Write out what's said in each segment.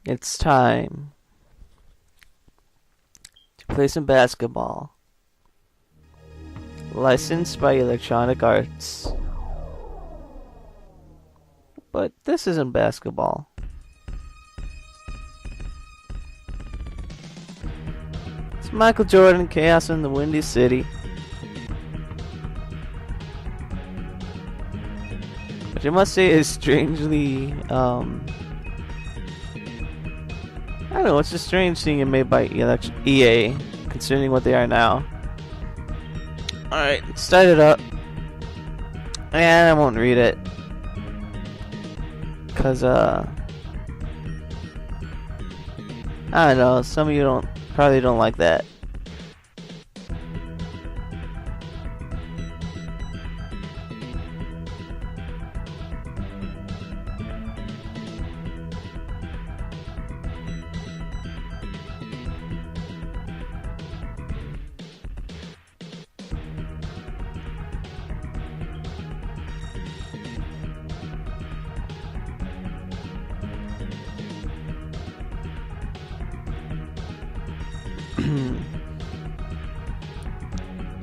It's time to play some basketball. Licensed by Electronic Arts. But this isn't basketball. It's Michael Jordan, Chaos in the Windy City. Which I must say is strangely, I don't know, it's just strange seeing it made by EA, considering what they are now. Alright, let's start it up. And I won't read it. Cause, I don't know, some of you probably don't like that.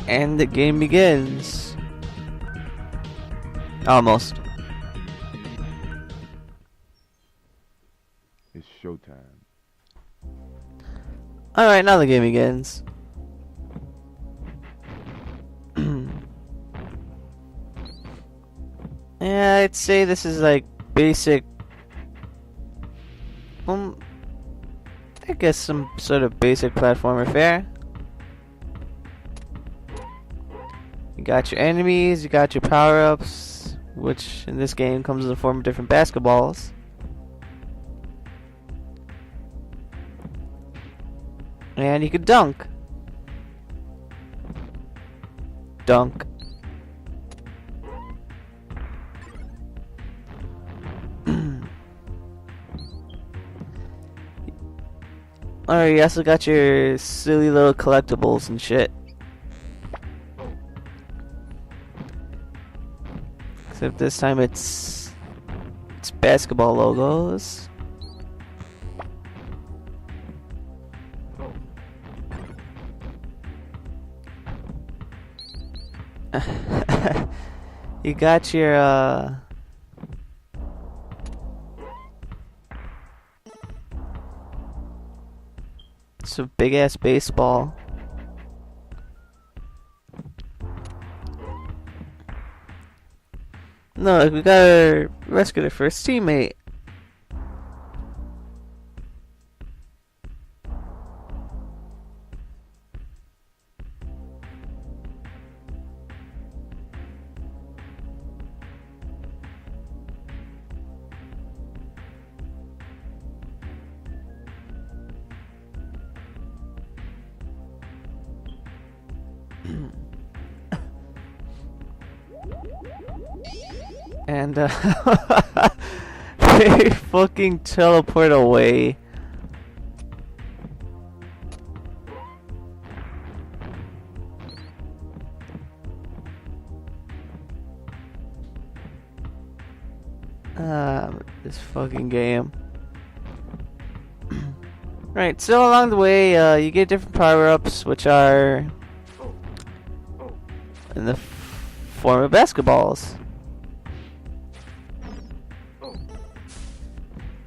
And the game begins. Almost. It's showtime. Alright, now the game begins. Yeah, I'd say this is like basic. I guess some sort of basic platformer fare. You got your enemies, you got your power-ups, which in this game comes in the form of different basketballs. And you can dunk. Dunk. Alright, you also got your silly little collectibles and shit. Except this time it's basketball logos. You got your it's a big ass baseball. No, we gotta rescue the first teammate. And they fucking teleport away. This fucking game. Right, so along the way, you get different power-ups, which are in the form of basketballs.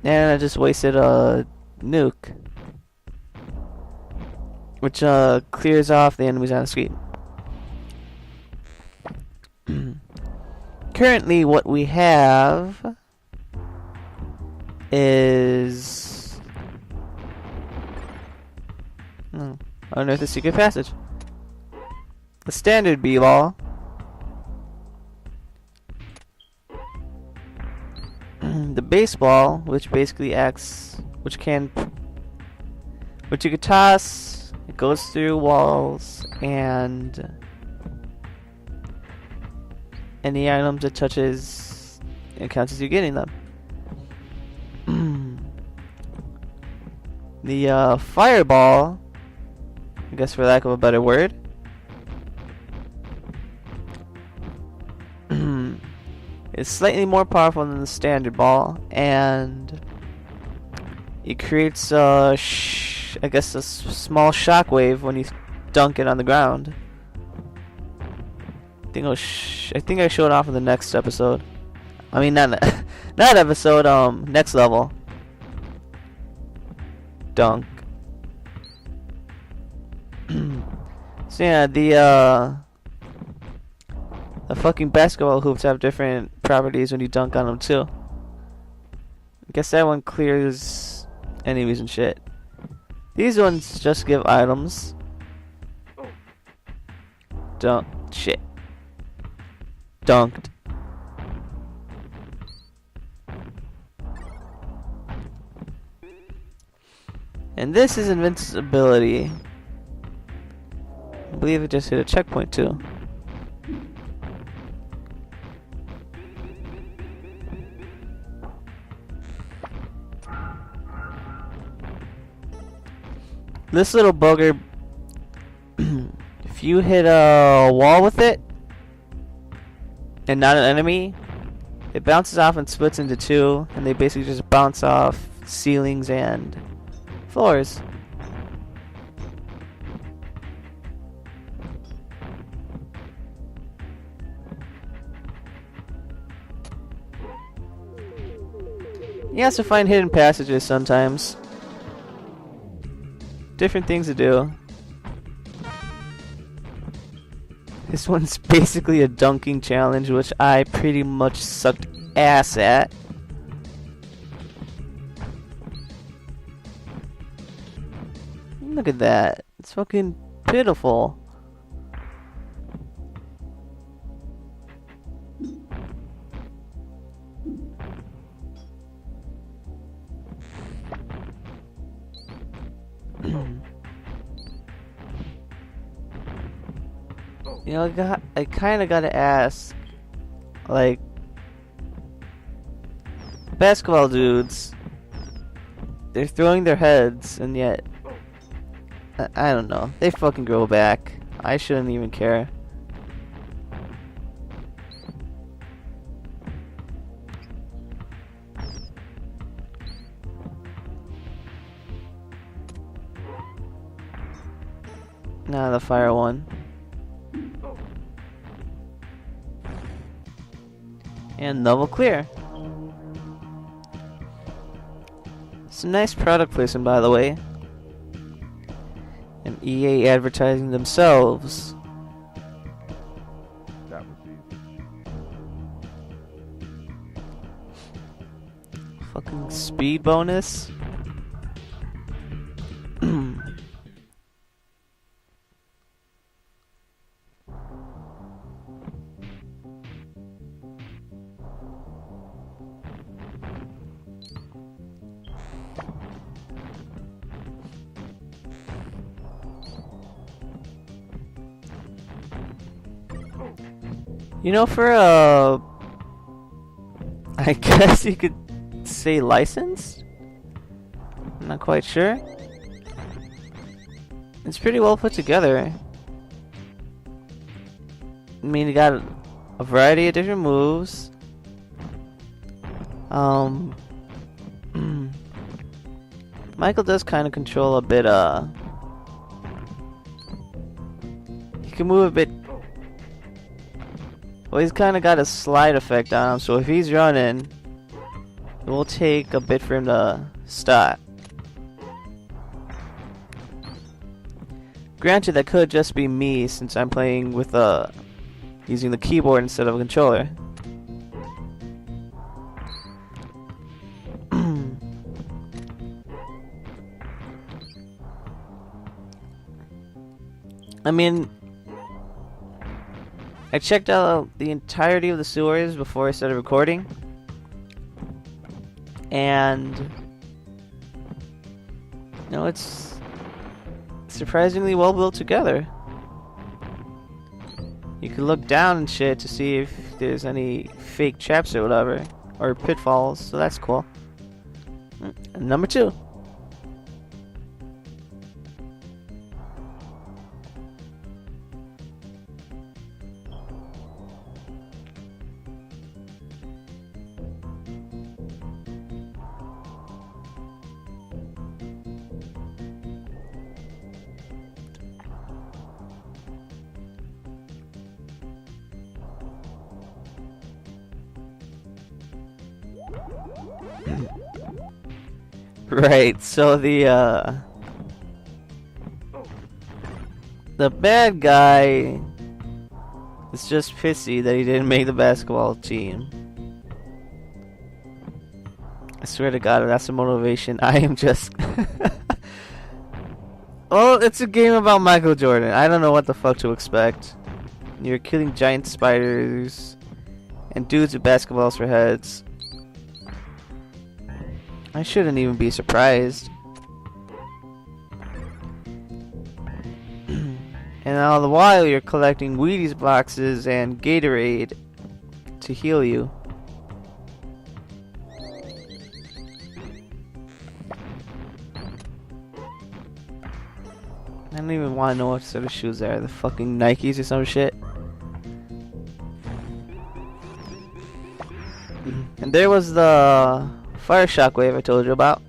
And I just wasted a nuke, which clears off the enemies on the screen. Currently, what we have is unearth the secret passage. The standard B-ball. The baseball, which basically acts, which you could toss, it goes through walls, and any items it touches, it counts as you getting them. The fireball, I guess for lack of a better word, is slightly more powerful than the standard ball, and it creates I guess a small shockwave when you dunk it on the ground. I think I showed off in the next episode. I mean, not not episode. Next level. Dunk. So yeah, the fucking basketball hoops have different properties when you dunk on them too. I guess that one clears enemies and shit. These ones just give items. Dunk. Shit. Dunked. And this is invincibility. I believe it just hit a checkpoint too. This little bugger, if you hit a wall with it, and not an enemy, it bounces off and splits into two, and they basically just bounce off ceilings and floors. You have to find hidden passages sometimes. Different things to do. This one's basically a dunking challenge, which I pretty much sucked ass at. Look at that. It's fucking pitiful. You know, I kind of gotta ask, like, basketball dudes, they're throwing their heads, and yet, I don't know, they fucking grow back. I shouldn't even care. Now the fire one. And level clear. Some nice product placement, by the way. And EA advertising themselves. That was easy. Fucking speed bonus. You know, for I guess you could say licensed? I'm not quite sure. It's pretty well put together. I mean, you got a variety of different moves. Michael does kind of control a bit, he can move a bit. Well, he's kind of got a slide effect on him, so if he's running, it will take a bit for him to stop. Granted, that could just be me, since I'm playing with using the keyboard instead of a controller. I mean, I checked out the entirety of the sewers before I started recording, and you know, it's surprisingly well built together. You can look down and shit to see if there's any fake traps or whatever, or pitfalls, so that's cool. And number 2. Right, so the bad guy is just pissy that he didn't make the basketball team. I swear to God, if that's the motivation, I am just... Well, it's a game about Michael Jordan. I don't know what the fuck to expect. You're killing giant spiders and dudes with basketballs for heads. I shouldn't even be surprised. And all the while you're collecting Wheaties boxes and Gatorade to heal you. I don't even want to know what sort of shoes they are. The fucking Nikes or some shit. And there was the fire shockwave I told you about.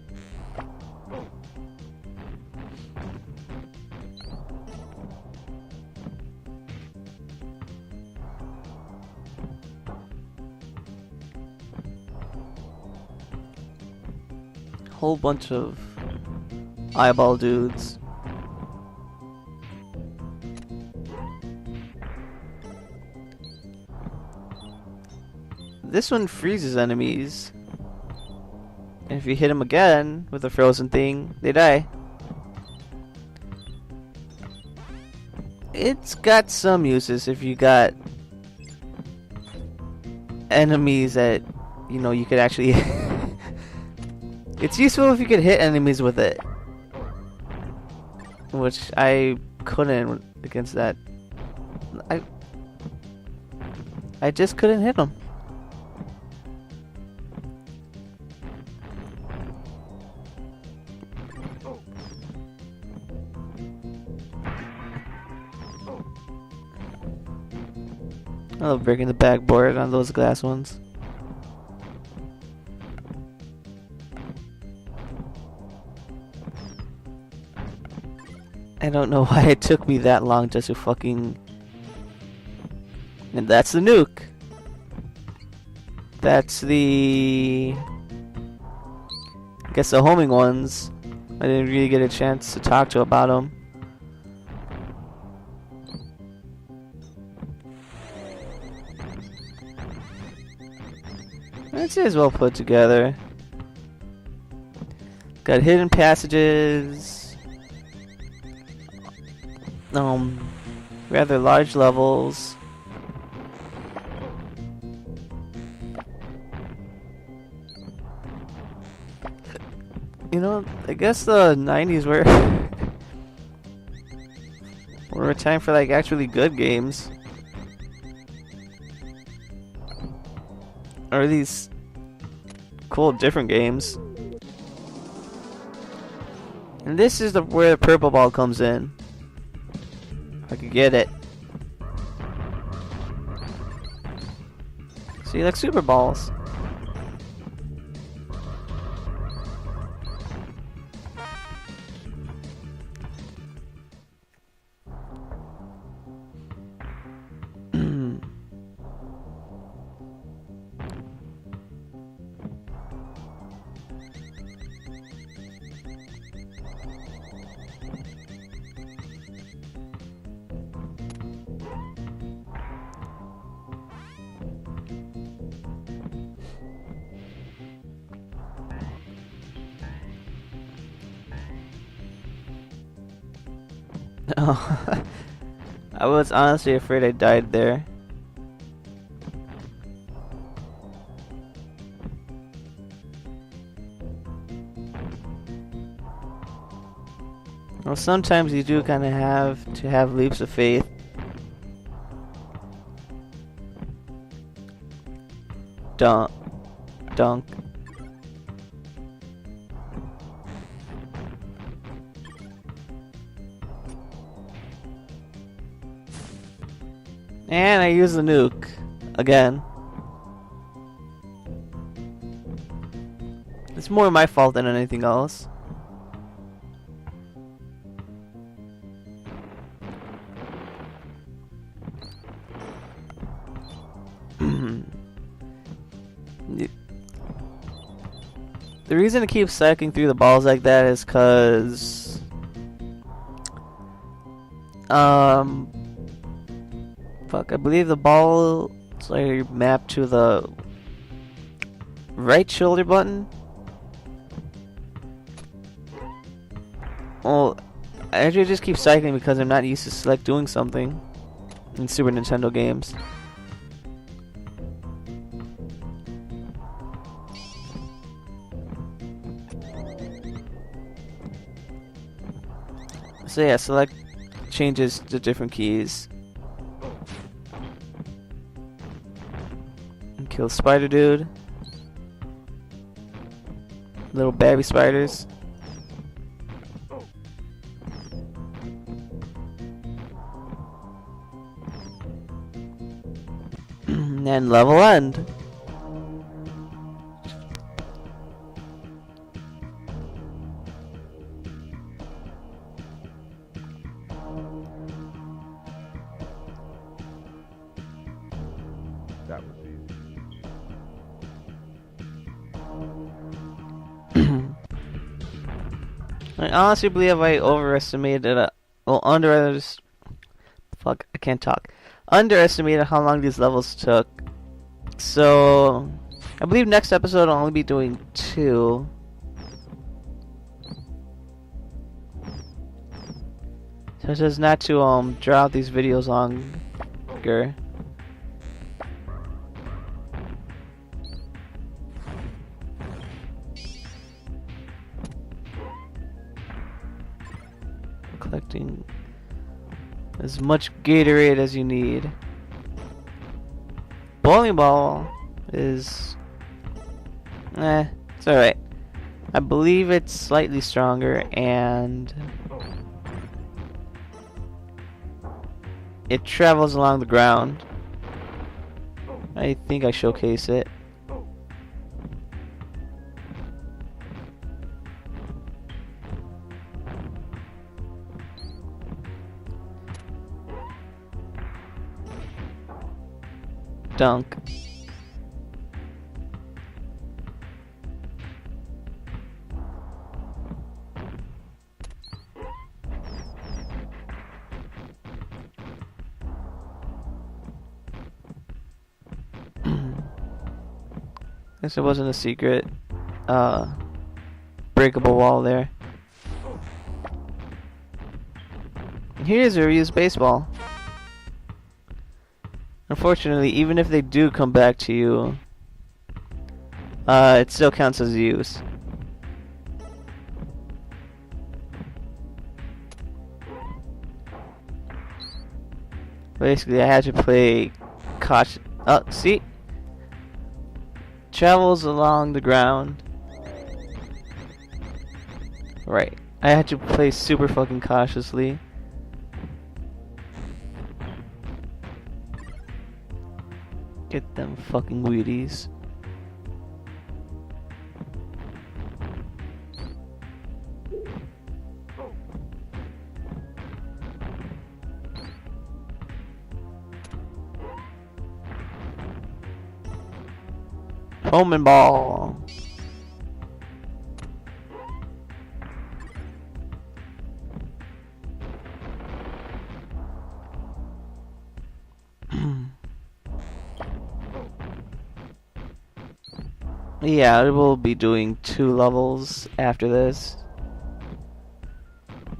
Whole bunch of eyeball dudes. This one freezes enemies. And if you hit them again with a frozen thing, they die. It's got some uses if you got enemies that, you know, you could actually... It's useful if you could hit enemies with it. Which I couldn't against that. I just couldn't hit them. I love breaking the backboard on those glass ones. I don't know why it took me that long just to fucking... And that's the nuke. That's the... I guess the homing ones. I didn't really get a chance to talk to about them. It's as well put together. Got hidden passages. Rather large levels. You know, I guess the 90s were a time for like actually good games. Or these cool different games. And this is where the purple ball comes in. If I could get it. See, like super balls. Oh, I was honestly afraid I died there. Well, sometimes you do kind of have to have leaps of faith. Dunk. Dunk. And I use the nuke again. It's more my fault than anything else. The reason it keeps cycling through the balls like that is because fuck, I believe the ball is like mapped to the right shoulder button. Well, I actually just keep cycling because I'm not used to select doing something in Super Nintendo games. So yeah, select changes to different keys. And kill Spider Dude. Little baby spiders. And level end. That was easy. I honestly believe I overestimated, fuck, I can't talk. Underestimated how long these levels took. So, I believe next episode I'll only be doing 2. So it says not to draw out these videos longer. Collecting as much Gatorade as you need. Bowling ball is it's alright. I believe it's slightly stronger and it travels along the ground. I think I showcase it. Dunk. Guess it wasn't a secret breakable wall there. Here's a reused baseball. Unfortunately, even if they do come back to you, it still counts as use. Basically, I had to play caution. Oh, see? Travels along the ground. Right. I had to play super fucking cautiously. Get them fucking Wheaties. Foaming ball. Yeah, I will be doing 2 levels after this.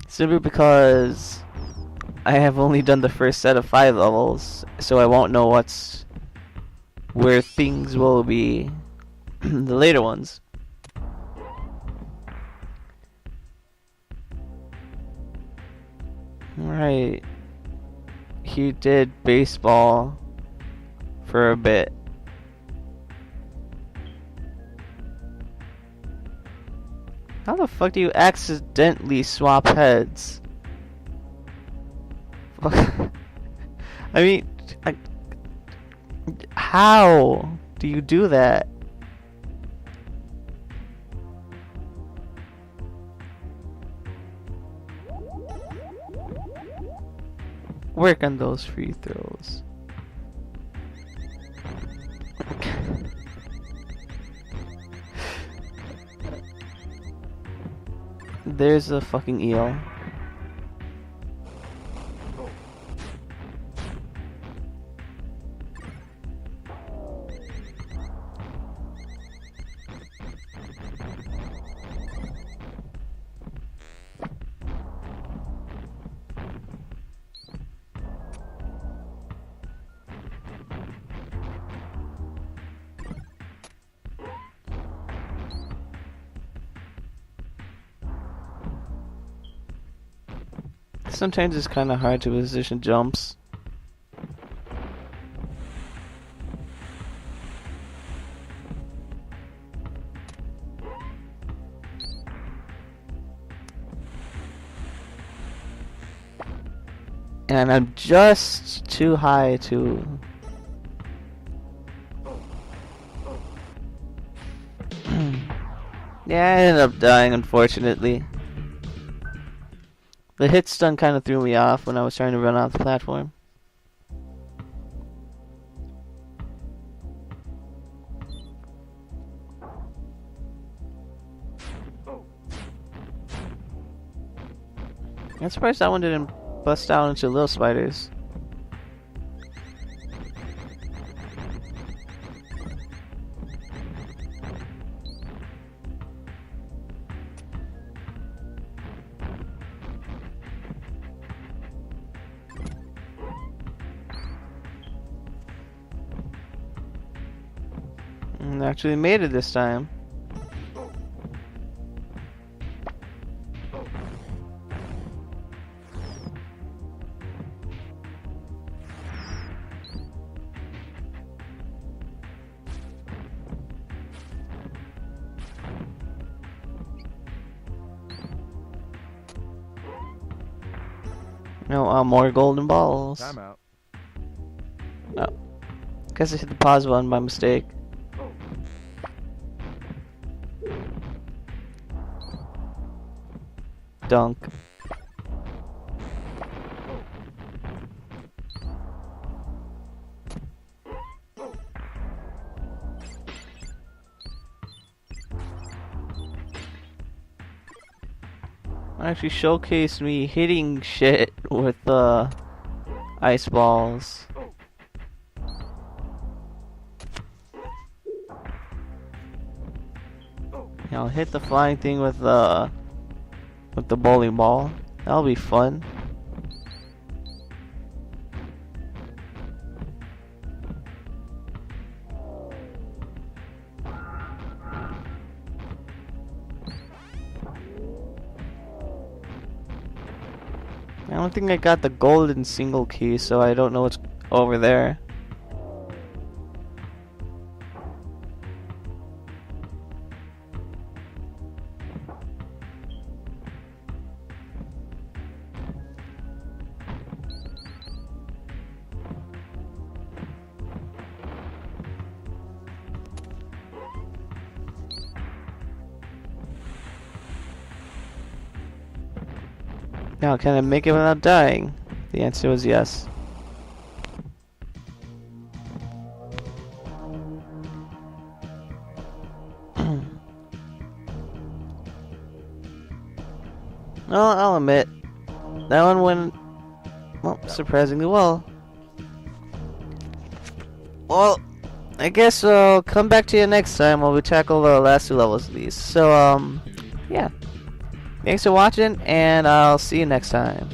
Simply because I have only done the first set of 5 levels, so I won't know where things will be the later ones. Right. He did baseball for a bit. How the fuck do you accidentally swap heads? I mean, how do you do that? Work on those free throws. There's a fucking eel. Sometimes it's kind of hard to position jumps. And I'm just too high to... Yeah, I ended up dying, unfortunately. The hit stun kind of threw me off when I was trying to run off the platform. I'm surprised that one didn't bust out into little spiders. And actually made it this time. No, more golden balls. Time out. Oh. Guess I hit the pause button by mistake. Dunk. Actually showcased me hitting shit with ice balls. Yeah, I'll hit the flying thing with the bowling ball. That'll be fun. I don't think I got the golden single key, so I don't know what's over there. Now, can I make it without dying? The answer was yes. Well, I'll admit, that one went, well, surprisingly well. Well, I guess I'll come back to you next time while we tackle the last two levels of these. So, yeah. Thanks for watching, and I'll see you next time.